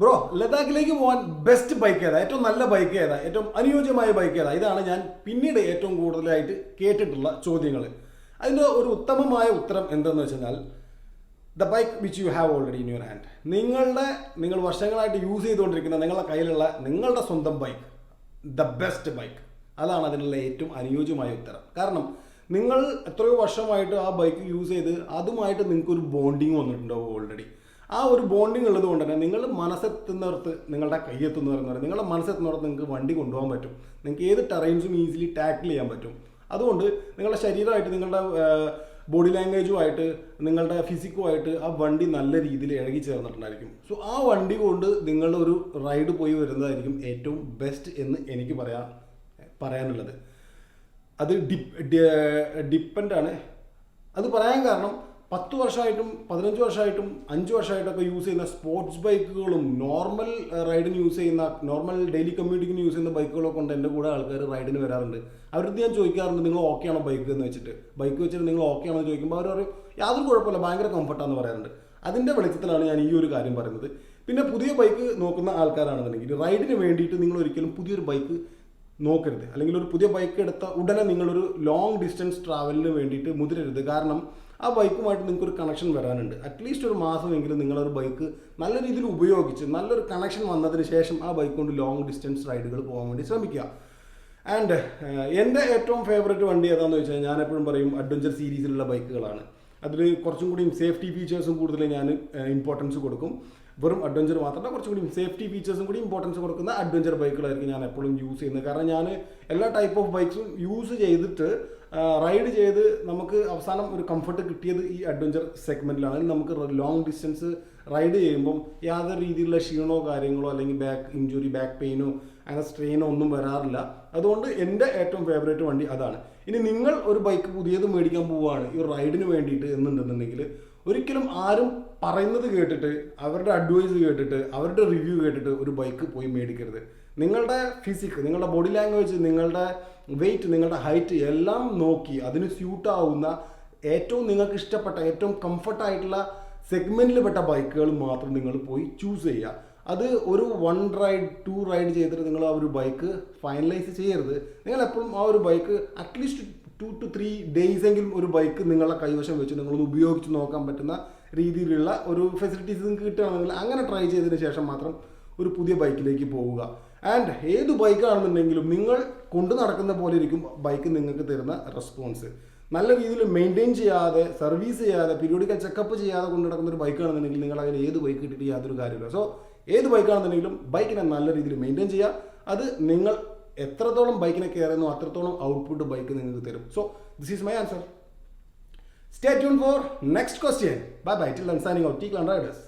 Bro, ലഡാക്കിലേക്ക് പോകാൻ best bike ഏതാ, ഏറ്റവും നല്ല ബൈക്ക് ഏതാ, ഏറ്റവും അനുയോജ്യമായ ബൈക്ക് ഏതാ? ഇതാണ് ഞാൻ പിന്നീട് ഏറ്റവും കൂടുതലായിട്ട് കേട്ടിട്ടുള്ള ചോദ്യങ്ങൾ. അതിൻ്റെ ഒരു ഉത്തമമായ ഉത്തരം എന്തെന്ന് വെച്ചാൽ the bike which you have already in your hand. നിങ്ങൾ വർഷങ്ങളായിട്ട് യൂസ് ചെയ്തുകൊണ്ടിരിക്കുന്ന നിങ്ങളുടെ കയ്യിലുള്ള നിങ്ങളുടെ സ്വന്തം ബൈക്ക്, ദ ബെസ്റ്റ് ബൈക്ക്, അതാണ് അതിനുള്ള ഏറ്റവും അനുയോജ്യമായ ഉത്തരം. കാരണം നിങ്ങൾ എത്രയോ വർഷമായിട്ട് ആ ബൈക്ക് യൂസ് ചെയ്ത് അതുമായിട്ട് നിങ്ങൾക്കൊരു ബോണ്ടിങ് വന്നിട്ടുണ്ടാവും ഓൾറെഡി. ആ ഒരു ബോണ്ടിങ് ഉള്ളത് കൊണ്ട് തന്നെ നിങ്ങൾ മനസ്സെത്തുന്നിടത്ത് നിങ്ങളുടെ കയ്യെത്തുന്നവരെന്ന് പറയുന്നത് നിങ്ങളുടെ മനസ്സെത്തുന്നിടത്ത് നിങ്ങൾക്ക് വണ്ടി കൊണ്ടുപോകാൻ പറ്റും. നിങ്ങൾക്ക് ഏത് ടെറൈൻസും ഈസിലി ടാക്കിൾ ചെയ്യാൻ പറ്റും. അതുകൊണ്ട് നിങ്ങളുടെ ശരീരമായിട്ട്, നിങ്ങളുടെ ബോഡി ലാംഗ്വേജുമായിട്ട്, നിങ്ങളുടെ ഫിസിക്കുമായിട്ട് ആ വണ്ടി നല്ല രീതിയിൽ ഇഴകി ചേർന്നിട്ടുണ്ടായിരിക്കും. സോ ആ വണ്ടി കൊണ്ട് നിങ്ങളൊരു റൈഡ് പോയി വരുന്നതായിരിക്കും ഏറ്റവും ബെസ്റ്റ് എന്ന് എനിക്ക് പറയാനുള്ളത്. അത് ഡിപ്പെൻഡാണ്. അത് പറയാൻ കാരണം 10 വർഷമായിട്ടും 15 വർഷമായിട്ടും 5 വർഷമായിട്ടൊക്കെ യൂസ് ചെയ്യുന്ന സ്പോർട്സ് ബൈക്കുകളും നോർമൽ റൈഡിന് യൂസ് ചെയ്യുന്ന, നോർമൽ ഡെയിലി കമ്മ്യൂട്ടിങ്ങിന് യൂസ് ചെയ്യുന്ന ബൈക്കുകളൊക്കെ കൊണ്ട് എൻ്റെ കൂടെ ആൾക്കാർ റൈഡിന് വരാറുണ്ട്. അവരുടെ ഞാൻ ചോദിക്കാറുണ്ട്, നിങ്ങൾ ഓക്കെ ആണോ ബൈക്ക് എന്ന് വെച്ചിട്ട്, ബൈക്ക് വെച്ചിട്ട് നിങ്ങൾ ഓക്കെ ആണോ എന്ന് ചോദിക്കുമ്പോൾ അവർ പറയും യാതൊരു കുഴപ്പമില്ല, ഭയങ്കര കംഫർട്ടാന്ന് പറയാറുണ്ട്. അതിൻ്റെ വെളിച്ചത്തിലാണ് ഞാൻ ഈ ഒരു കാര്യം പറയുന്നത്. പിന്നെ പുതിയ ബൈക്ക് നോക്കുന്ന ആൾക്കാരാണെന്നുണ്ടെങ്കിൽ റൈഡിന് വേണ്ടിയിട്ട് നിങ്ങൾ ഒരിക്കലും പുതിയൊരു ബൈക്ക് നോക്കരുത്. അല്ലെങ്കിൽ ഒരു പുതിയ ബൈക്ക് എടുത്ത ഉടനെ നിങ്ങളൊരു ലോങ് ഡിസ്റ്റൻസ് ട്രാവലിന് വേണ്ടിയിട്ട് മുതിരരുത്. കാരണം ആ ബൈക്കുമായിട്ട് നിങ്ങൾക്കൊരു കണക്ഷൻ വരാനുണ്ട്. അറ്റ്ലീസ്റ്റ് ഒരു മാസമെങ്കിലും നിങ്ങളൊരു ബൈക്ക് നല്ല രീതിയിൽ ഉപയോഗിച്ച് നല്ലൊരു കണക്ഷൻ വന്നതിന് ശേഷം ആ ബൈക്ക് കൊണ്ട് ലോങ് ഡിസ്റ്റൻസ് റൈഡുകൾ പോകാൻ വേണ്ടി ശ്രമിക്കുക. ആൻഡ് എൻ്റെ ഏറ്റവും ഫേവറേറ്റ് വണ്ടി ഏതാണെന്ന് വെച്ചാൽ ഞാൻ എപ്പോഴും പറയും അഡ്വഞ്ചർ സീരീസിലുള്ള ബൈക്കുകളാണ്. അതിൽ കുറച്ചും കൂടിയും സേഫ്റ്റി ഫീച്ചേഴ്സും കൂടുതൽ ഞാൻ ഇമ്പോർട്ടൻസ് കൊടുക്കും. വെറും അഡ്വഞ്ചർ മാത്രമല്ല, കുറച്ചും കൂടി സേഫ്റ്റി ഫീച്ചേഴ്സും കൂടി ഇമ്പോർട്ടൻസ് കൊടുക്കുന്ന അഡ്വഞ്ചർ ബൈക്കുകളായിരിക്കും ഞാൻ എപ്പോഴും യൂസ് ചെയ്യുന്നത്. കാരണം ഞാൻ എല്ലാ ടൈപ്പ് ഓഫ് ബൈക്സും യൂസ് ചെയ്തിട്ട് റൈഡ് ചെയ്ത് നമുക്ക് അവസാനം ഒരു കംഫർട്ട് കിട്ടിയത് ഈ അഡ്വഞ്ചർ സെഗ്മെൻറ്റിലാണ്. നമുക്ക് ലോങ് ഡിസ്റ്റൻസ് റൈഡ് ചെയ്യുമ്പം യാതൊരു രീതിയിലുള്ള ക്ഷീണമോ കാര്യങ്ങളോ അല്ലെങ്കിൽ ബാക്ക് ഇഞ്ചുറി, ബാക്ക് പെയിനോ അങ്ങനെ സ്ട്രെയിനോ ഒന്നും വരാറില്ല. അതുകൊണ്ട് എൻ്റെ ഏറ്റവും ഫേവറേറ്റ് വണ്ടി അതാണ്. ഇനി നിങ്ങൾ ഒരു ബൈക്ക് പുതിയത് മേടിക്കാൻ പോവുകയാണ് ഈ റൈഡിന് വേണ്ടിയിട്ട് എന്നുണ്ടെന്നുണ്ടെങ്കിൽ ഒരിക്കലും ആരും പറയുന്നത് കേട്ടിട്ട്, അവരുടെ അഡ്വൈസ് കേട്ടിട്ട്, അവരുടെ റിവ്യൂ കേട്ടിട്ട് ഒരു ബൈക്ക് പോയി മേടിക്കരുത്. നിങ്ങളുടെ ഫിസിക്, നിങ്ങളുടെ ബോഡി ലാംഗ്വേജ്, നിങ്ങളുടെ വെയിറ്റ്, നിങ്ങളുടെ ഹൈറ്റ് എല്ലാം നോക്കി അതിന് സ്യൂട്ടാവുന്ന ഏറ്റവും നിങ്ങൾക്ക് ഇഷ്ടപ്പെട്ട ഏറ്റവും കംഫർട്ടായിട്ടുള്ള സെഗ്മെൻറ്റിൽ പെട്ട ബൈക്കുകൾ മാത്രം നിങ്ങൾ പോയി ചൂസ് ചെയ്യുക. അത് ഒരു 1 റൈഡ് 2 റൈഡ് ചെയ്തിട്ട് നിങ്ങൾ ആ ഒരു ബൈക്ക് ഫൈനലൈസ് ചെയ്യരുത്. നിങ്ങൾ എപ്പോഴും ആ ഒരു ബൈക്ക് അറ്റ്ലീസ്റ്റ് 2 to 3 ഡേയ്സ് എങ്കിലും ഒരു ബൈക്ക് നിങ്ങളുടെ കൈവശം വെച്ച് നിങ്ങളൊന്ന് ഉപയോഗിച്ച് നോക്കാൻ പറ്റുന്ന രീതിയിലുള്ള ഒരു ഫെസിലിറ്റീസ് നിങ്ങൾക്ക് കിട്ടുകയാണെങ്കിൽ അങ്ങനെ ട്രൈ ചെയ്തതിന് ശേഷം മാത്രം ഒരു പുതിയ ബൈക്കിലേക്ക് പോവുക. ആൻഡ് ഏത് ബൈക്കാണെന്നുണ്ടെങ്കിലും നിങ്ങൾ കൊണ്ടു നടക്കുന്ന പോലെ ഇരിക്കും ബൈക്ക് നിങ്ങൾക്ക് തരുന്ന റെസ്പോൺസ്. നല്ല രീതിയിൽ മെയിൻറ്റെയിൻ ചെയ്യാതെ, സർവീസ് ചെയ്യാതെ, പീരിയോഡിക്കൽ ചെക്കപ്പ് ചെയ്യാതെ കൊണ്ടു നടക്കുന്ന ഒരു ബൈക്കാണെന്നുണ്ടെങ്കിൽ നിങ്ങൾ അതിൽ ഏത് ബൈക്ക് കിട്ടിയിട്ട് യാതൊരു കാര്യമില്ല. സോ ഏത് ബൈക്കാണെന്നുണ്ടെങ്കിലും ബൈക്കിനെ നല്ല രീതിയിൽ മെയിൻറ്റെയിൻ ചെയ്യുക. അത് നിങ്ങൾ എത്രത്തോളം ബൈക്കിനെ കെയർ ചെയ്യുന്നു അത്രത്തോളം ഔട്ട്പുട്ട് ബൈക്ക് നിങ്ങൾക്ക് തരും. So this is my answer. Stay tuned for next question. Bye bye. Till then, signing out. T Clan Riders.